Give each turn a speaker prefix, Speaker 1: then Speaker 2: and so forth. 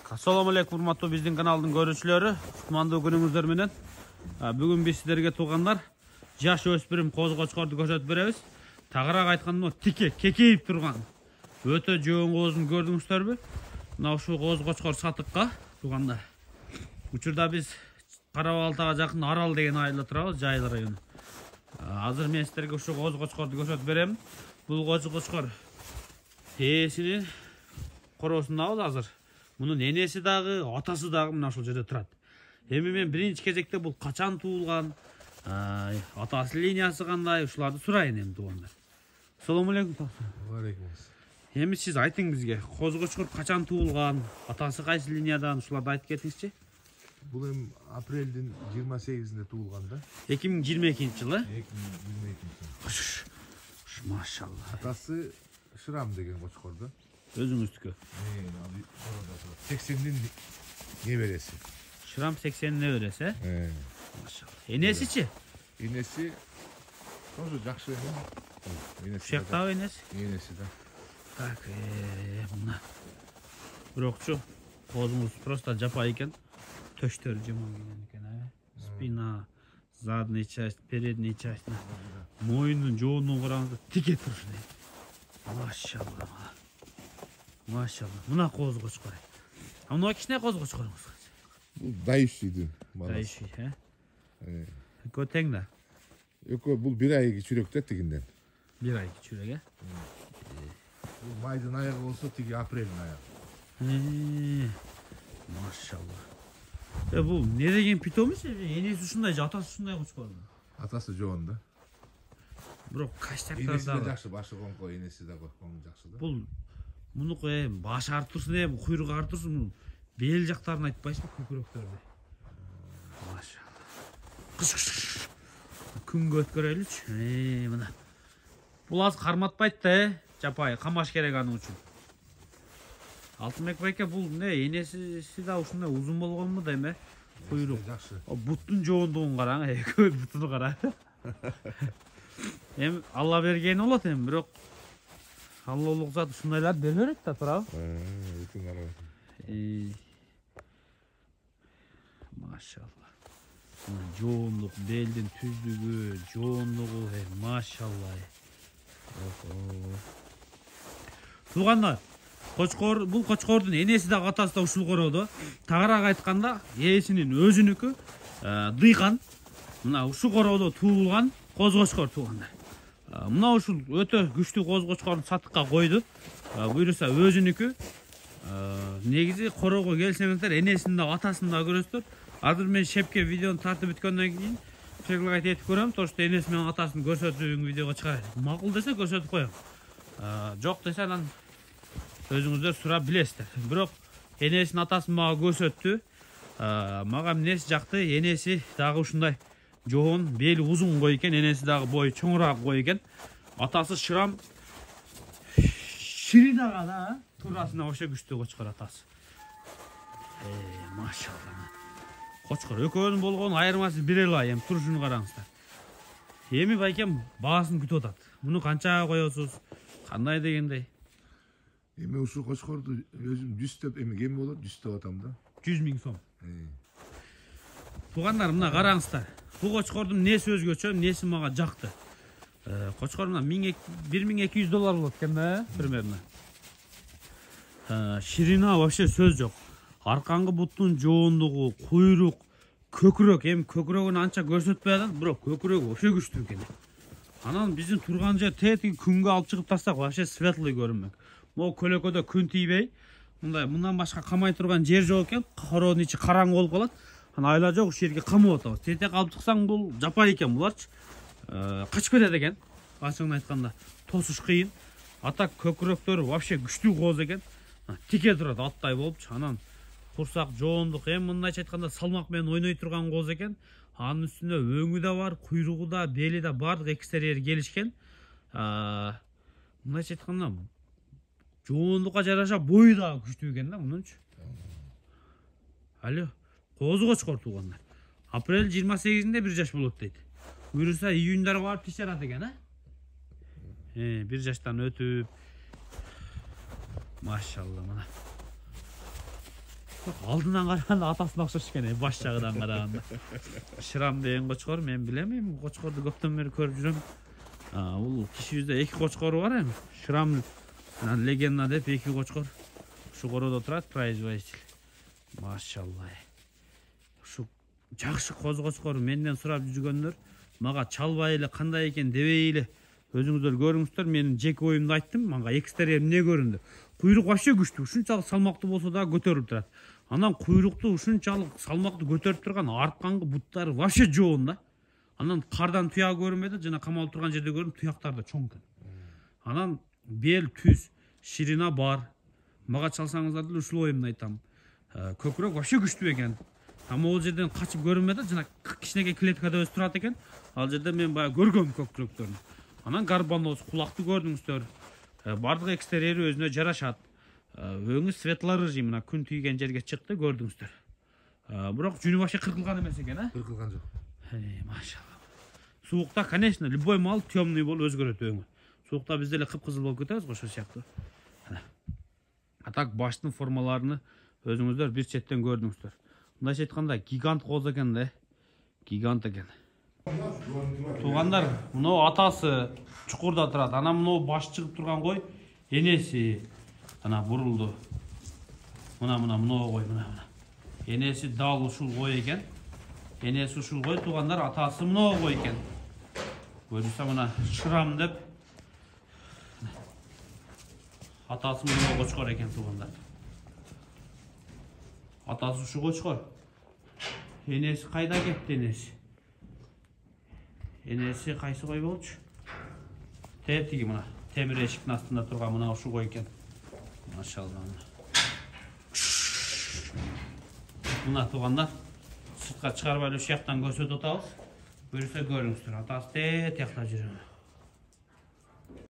Speaker 1: Assalamu alaikum урматтуу биздин каналдын көрүүчүлөрү. Кутмандуу күнүңүздөр менен. Бүгүн биз силерге туугандар жаш өспүрүм коз-кочкорду көрсөтүп беребиз. Тагыраак айтканда тике кекейип турган өтө жоон коозун көрдүңүздөрбү? Мына ушул коз-кочкор сатыкка туугандар. Учурда биз Кара Балтага жакын Арал деген айылда турабыз, Жайыл району. Азыр мен силерге ушул коз-кочкорду көрсөтүп берем. Бул коз-кочкор ээсинин короосундабыз азыр. Мунун энеси дагы, атасы дагы мына ушул жерде турат. Эми мен биринчи кезекте бул качан туулган, атасы линиясы кандай, ушуларды сурайын эми туугандар. Assalamu alaikum.
Speaker 2: Алейкум.
Speaker 1: Эми сиз айтың бизге, коз-кочкор качан туулган, атасы кайсы линиядан, ушуларды айтып кетиңизчи.
Speaker 2: Бул эми апрелдин 28-inde туулган да.
Speaker 1: 2022-жылы.
Speaker 2: 2022.
Speaker 1: Машалла.
Speaker 2: Атасы Шырам деген кочкорду.
Speaker 1: Өзүңүздүкү.
Speaker 2: 80'nin небереси.
Speaker 1: Шырам 80'ine небереси, Машалла. Энесичи?
Speaker 2: Энеси тоже жакшы эне. Энеси.
Speaker 1: Ушактагы энеси?
Speaker 2: Энеси да.
Speaker 1: Так, мына. Бирокчу козумуз просто жапа экен. Төштөрү жаман экен, Спина, задний часть, передний часть. Мойнун жоонун караңыздар, тике турушун. Машалла. Машалла. Мына коз-кочкор. Мына кичине коз-кочкоруңуз.
Speaker 2: Бул дайышчыйдын баласы.
Speaker 1: Дайышчый, Экөө тең да.
Speaker 2: Экөө бул 1 ай кичүүрөк тигинден.
Speaker 1: 1 ай кичүүрөк,
Speaker 2: Бул майдын аягы болсо тиги апрелдин аягы.
Speaker 1: Машалла. Бул не деген питомец? Энеси ушундай, атасы ушундай кочкор.
Speaker 2: Атасы жоон да.
Speaker 1: Бирок качтактар
Speaker 2: Энеси да
Speaker 1: дагы.
Speaker 2: жакшы, башы коңко, энеси да коң жакшы да.
Speaker 1: Бул мунуку башы артырсын, куйругу артырсын, бел жактарын айтпайсызбы, көкүрөктөрдү. Машалла. Күнгө өткөрөлүчү. Мына. Бул аз карматпайт да, жапай, камаш керек анын үчүн. Алтынбек байке, бул энеси да ушундай узун болгонму дейм, куйрук.
Speaker 2: Жакшы.
Speaker 1: Буттун жоондугун караң, экөө бутуну кара. Эми Алла бергени болот эми, бирок Алла улугзат ушундайларды бере берет да, туурабы?
Speaker 2: Бүтүн ара.
Speaker 1: Машалла. Жоондук, белдин түздүгү, жоондугу, машалла. Туугандар, бул кочкордун энеси да атасы да ушул короодо. Тагыраак айтканда, ээсинин өзүнүкү дыйкан. Мына ушул короодо туулган коз-кочкор туугандар. Мына ушул өтө күчтүү коз-кочкорду сатыкка койду. Буйруса өзүнүкү. Негизи короого келсеңиздер, энесин да атасын да көрөсүздөр. Азыр мен шепке видеону тартып бүткөндөн кийин чыгылгайт этип көрөм, точно энеси менен атасын көрсөтүүң видеого чыгарат. Макул десе көрсөтүп коем. Жок десе анан өзүңүздөр сурап билесиздер. Бирок энесин атасын мага көрсөттү. Мага эмнеси жакты, энеси дагы ушундай жоон, бели узун кой экен, энеси дагы бою чоңураак кой экен. Атасы Шырам Ширинага да туурасына ошо күчтүү кочкор атасы. Машалла. Кочкор экөөнүн болгон айырмасы бир эле ай, эми турушуну караңыздар. Эми байкем баасын күтүп атат. Муну канчага коесуз? Кандай дегендей?
Speaker 2: Эми ушул кочкорду өзүм 100 деп, эми кем болот? 100 деп атам да.
Speaker 1: 100 000 сом. Туугандар, мына караңыздар. Бул кочкордун неси өзгөчө, неси мага жакты. Кочкор мына $1200 болот экен да, примерно. Ширина вообще сөз жок. Аркаңгы буттун жоондугу, куйрук, көкүрөк, эми көкүрөгүн анча көрсөтпөй атат, бирок көкүрөгү вообще күчтүү экен. Анан биздин турган жер тетиги күнгө алып чыгып тастак, вообще светлый көрүнмөк. Могу көлөкөдө күн тийбей, мындан башка камай турган жер жок экен, короонун ичи караңгы болуп калат. Анан айла жок, ушул жерге камап атабыз. Тетек алып чыксаң, бул жапа экен буларчы. Качып кетет экен. Ачыгын айтканда, тосуш кыйын. Атак көкүрөктөрү вообще күчтүү коз экен. Тике турат, аттай болупчу. Анан курсак, жоондук, эми мындайча айтканда салмак менен ойной турган коз экен. Анын үстүнө өңү да бар, куйругу да, бели да бардык экстерьери келишкен. Мындайча айтканда жоондукка жараша бою да күчтүү экен да, мунунчу. Алло, коз-кочкор туугандар. Апрель 28-inde 1 жаш болот дейт. Буюрса июньдарга барып тишерат экен, 1 жаштан өтүп. Машалла, мына. Алдынан караганда атасына окшош экен, баш жагынан караганда. Шырам деген кочкор, мен билем, кочкорду көптөн бери көрүп жүрөм. Бул кишибизде 2 кочкору бар эми. Шырам анан легенда деп 2 кочкор. Ушу короодо турат, производитель. Машалла. Ушу жакшы коз кочкор менден сурап жүргөндөр, мага чалбай эле кандай экен дебей эле өзүңүздөр көрүңүздөр. Менин жеке оюмду айттым. Мага экстерьер эмне көрүндү? Куйрук вообще күчтүү. Ушунчалык салмактуу болсо да көтөрүлүп турат. Анан куйрукту ушунчалык салмактуу көтөрүп турган артканкы буттары вообще жоон да. Анан кардан туяк көрүнбөдү, жана камалып турган жерде көрдүм, туяктар да чоң экен. Анан бел түз, ширина бар. Мага чалсаңыздар деле ушул оюмду айтам. Көкүрөк вообще күчтүү экен. Ал жерден качып көрүнбөдү, жана кичинекей клеткада өсүп турат экен. Ал жерде мен баягы көргөм көкүрөктөрүн. Анан гарбаноз, кулакты көрдүңүздөр. Бардык экстерьери өзүнө жарашат. Өңү светлорыжий, мына күн тийген жерге чыкты, көрдүңүздөр. Бирок жүнү вообще кыркылган эмес экен, а?
Speaker 2: Кыркылган жок.
Speaker 1: Машалла. Суукта, конечно, любой мал темный болуп өзгөрөт өңү. Суукта биз деле кыпкызыл болуп кетебиз го, ошол сыяктуу. А так баштын формаларыны өзүңүздөр бир четтен көрдүңүздөр. Мындайча айтканда гигант коз экен да. Гигант экен. Туугандар, мына атасы чукурда турат. Анан мына баш чыгып турган кой энеси ана бурулду. Мына кой, мына. Энеси дал ушул кой экен. Энеси ушул кой, туугандар, атасы мына кой экен. Көрүңүздөр, мына Шырам деп. Атасы мына кочкор экен, туугандар. Атасы ушул кочкор. Энеси кайда кетти, энеси? Энеси кайсы кой болчу? Тетиги мына темир эшиктин астында турган мына ушул кой экен. Машалла. Мына туугандар, сыртка чыгарбай эле ушул жактан көрсөтүп атабыз. Көрсө көрүңүздөр, атасы тетиякта жүрөт.